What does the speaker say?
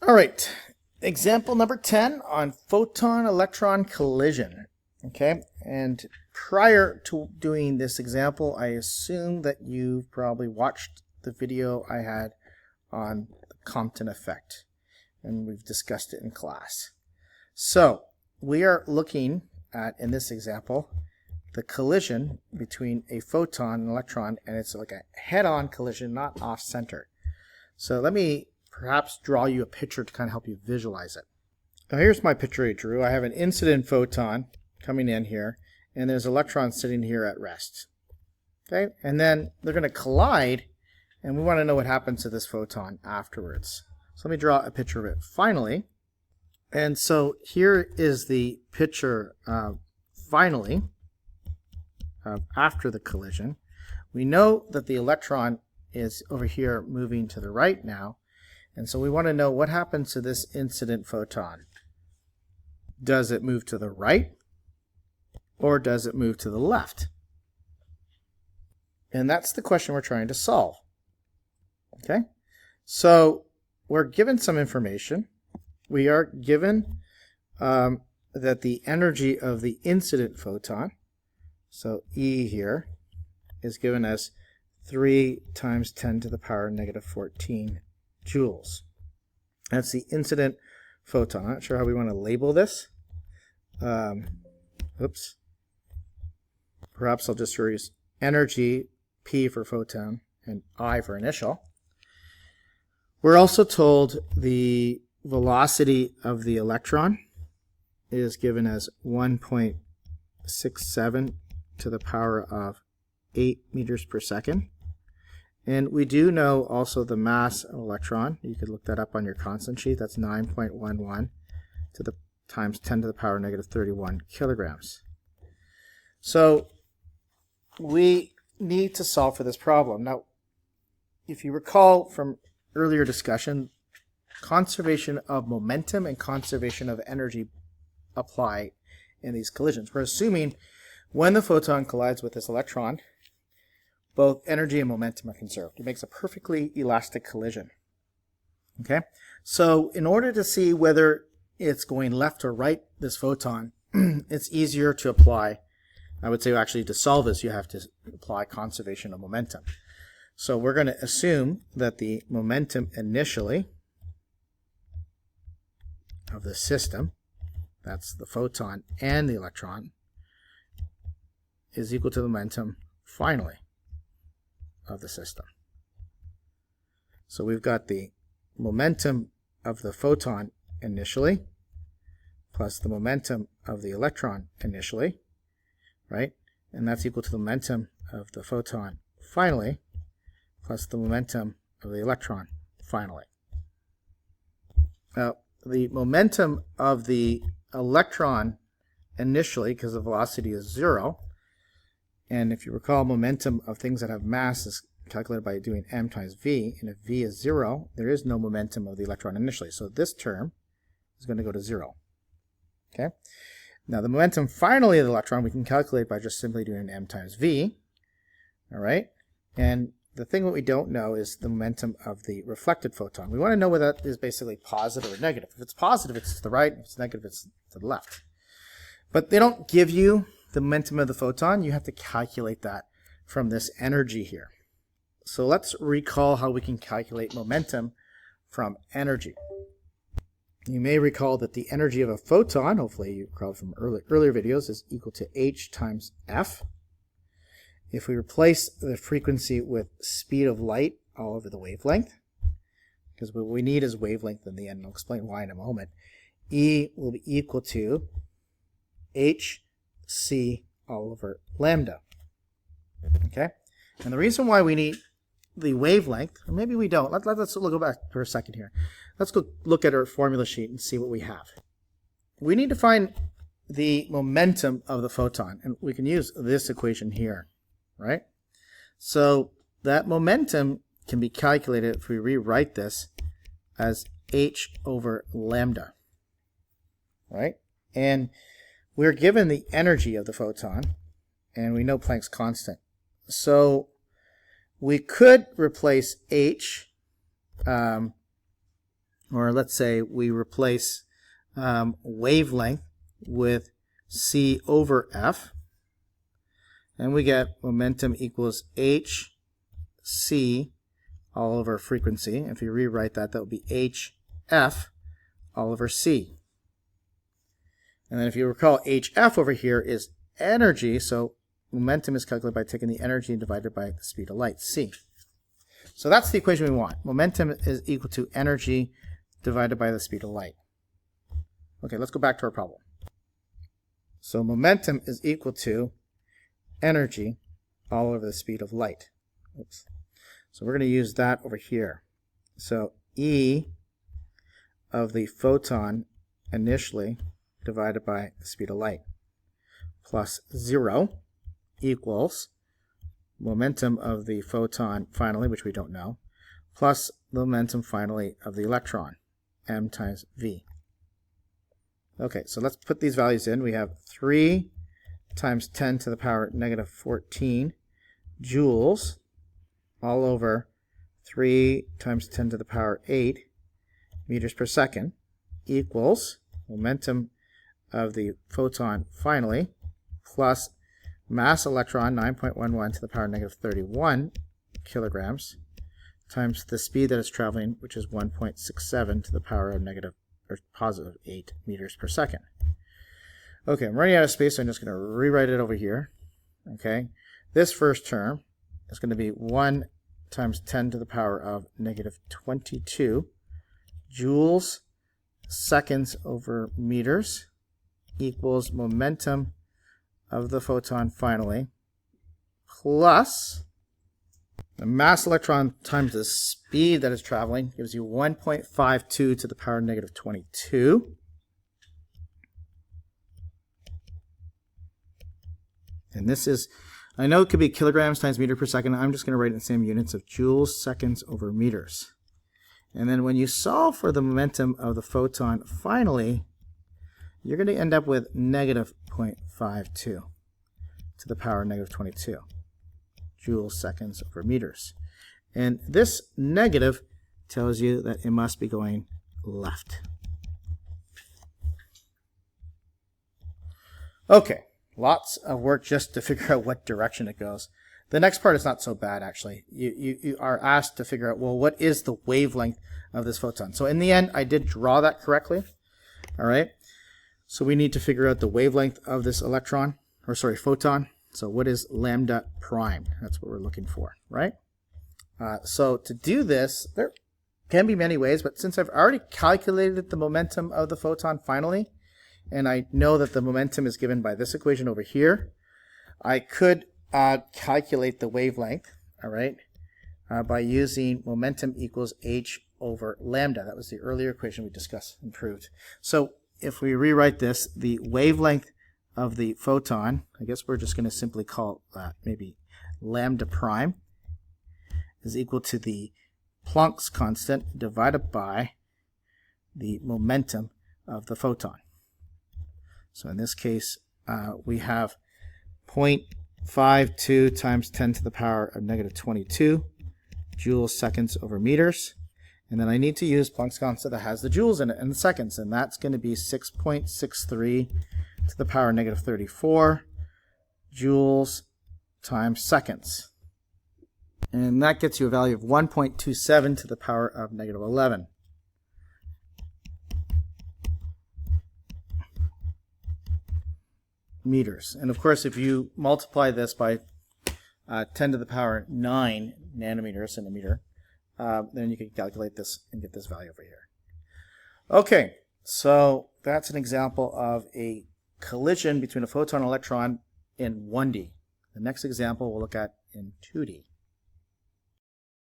All right, example number 10 on photon-electron collision. Okay, and prior to doing this example, I assume that you've probably watched the video I had on the Compton effect, and we've discussed it in class. So we are looking at, in this example, the collision between a photon and electron, and it's like a head-on collision, not off-center. So let me perhaps draw you a picture to kind of help you visualize it. Now here's my picture I drew. I have an incident photon coming in here, and there's electrons sitting here at rest. Okay, and then they're going to collide, and we want to know what happens to this photon afterwards. So let me draw a picture of it finally. And so here is the picture finally after the collision. We know that the electron is over here moving to the right now, and so we want to know what happens to this incident photon. Does it move to the right, or does it move to the left? And that's the question we're trying to solve. Okay, so we're given some information. We are given that the energy of the incident photon, so E here, is given as 3 times 10 to the power negative 14 joules. That's the incident photon. I'm not sure how we want to label this. Oops. Perhaps I'll just use energy, P for photon, and I for initial. We're also told the velocity of the electron is given as 1.67 to the power of 8 meters per second. And we do know also the mass of electron. You could look that up on your constant sheet. That's 9.11 to the times 10 to the power negative 31 kilograms. So we need to solve for this problem. Now, if you recall from earlier discussion, conservation of momentum and conservation of energy apply in these collisions. We're assuming when the photon collides with this electron, both energy and momentum are conserved. It makes a perfectly elastic collision. Okay, so in order to see whether it's going left or right, this photon, it's easier to apply. I would say actually to solve this, you have to apply conservation of momentum. So we're going to assume that the momentum initially of the system, that's the photon and the electron, is equal to the momentum finally of the system. So we've got the momentum of the photon initially plus the momentum of the electron initially, right? And that's equal to the momentum of the photon finally plus the momentum of the electron finally. Now, the momentum of the electron initially, because the velocity is 0, and if you recall, momentum of things that have mass is calculated by doing m times v, and if v is 0, there is no momentum of the electron initially. So this term is going to go to 0. Okay. Now the momentum finally of the electron we can calculate by just simply doing m times v. All right. And the thing that we don't know is the momentum of the reflected photon. We want to know whether that is basically positive or negative. If it's positive, it's to the right. If it's negative, it's to the left. But they don't give you the momentum of the photon. You have to calculate that from this energy here. So let's recall how we can calculate momentum from energy. You may recall that the energy of a photon, hopefully you recall from earlier videos, is equal to h times f. If we replace the frequency with speed of light all over the wavelength, because what we need is wavelength in the end, and I'll explain why in a moment, E will be equal to hc all over lambda. Okay? And the reason why we need the wavelength, or maybe we don't, let's go back for a second here. Let's go look at our formula sheet and see what we have. We need to find the momentum of the photon, and we can use this equation here, right? So that momentum can be calculated if we rewrite this as h over lambda, right? And we're given the energy of the photon, and we know Planck's constant. So we could replace h or let's say we replace wavelength with c over f, and we get momentum equals hc all over frequency. If you rewrite that, that would be hf all over c. And then if you recall, hf over here is energy, so momentum is calculated by taking the energy and divided by the speed of light, c. So that's the equation we want. Momentum is equal to energy divided by the speed of light. Okay, let's go back to our problem. So momentum is equal to energy all over the speed of light. Oops. So we're going to use that over here. So E of the photon initially divided by the speed of light plus 0 equals momentum of the photon finally, which we don't know, plus the momentum finally of the electron, m times v. Okay, so let's put these values in. We have 3 times 10 to the power negative 14 joules all over 3 times 10 to the power 8 meters per second equals momentum of the photon finally plus mass electron 9.11 to the power negative 31 kilograms times the speed that it's traveling, which is 1.67 to the power of negative or positive 8 meters per second. Okay, I'm running out of space, so I'm just going to rewrite it over here. Okay, this first term is going to be 1 times 10 to the power of negative 22 joules seconds over meters equals momentum of the photon finally plus the mass electron times the speed that is traveling gives you 1.52 to the power negative 22. And this is, I know it could be kilograms times meter per second. I'm just going to write it in the same units of joules seconds over meters. And then when you solve for the momentum of the photon finally, you're going to end up with negative 0.52 to the power negative 22 joules seconds over meters. And this negative tells you that it must be going left. Okay, lots of work just to figure out what direction it goes. The next part is not so bad, actually. You are asked to figure out, well, what is the wavelength of this photon? So in the end, I did draw that correctly. All right. So we need to figure out the wavelength of this electron, or sorry, photon. So what is lambda prime? That's what we're looking for, right? So to do this, there can be many ways, but since I've already calculated the momentum of the photon finally, and I know that the momentum is given by this equation over here, I could calculate the wavelength, all right, by using momentum equals h over lambda. That was the earlier equation we discussed and proved. So if we rewrite this, the wavelength of the photon, I guess we're just going to simply call that maybe lambda prime, is equal to the Planck's constant divided by the momentum of the photon. So in this case, we have 0.52 times 10 to the power of negative 22 joules seconds over meters. And then I need to use Planck's constant that has the joules in it and the seconds, and that's going to be 6.63 to the power negative 34 joules times seconds. And that gets you a value of 1.27 to the power of negative 11. Meters. And of course, if you multiply this by 10 to the power 9 nanometers in a meter, then you can calculate this and get this value over here. Okay, so that's an example of a collision between a photon and electron in 1D. The next example we'll look at in 2D.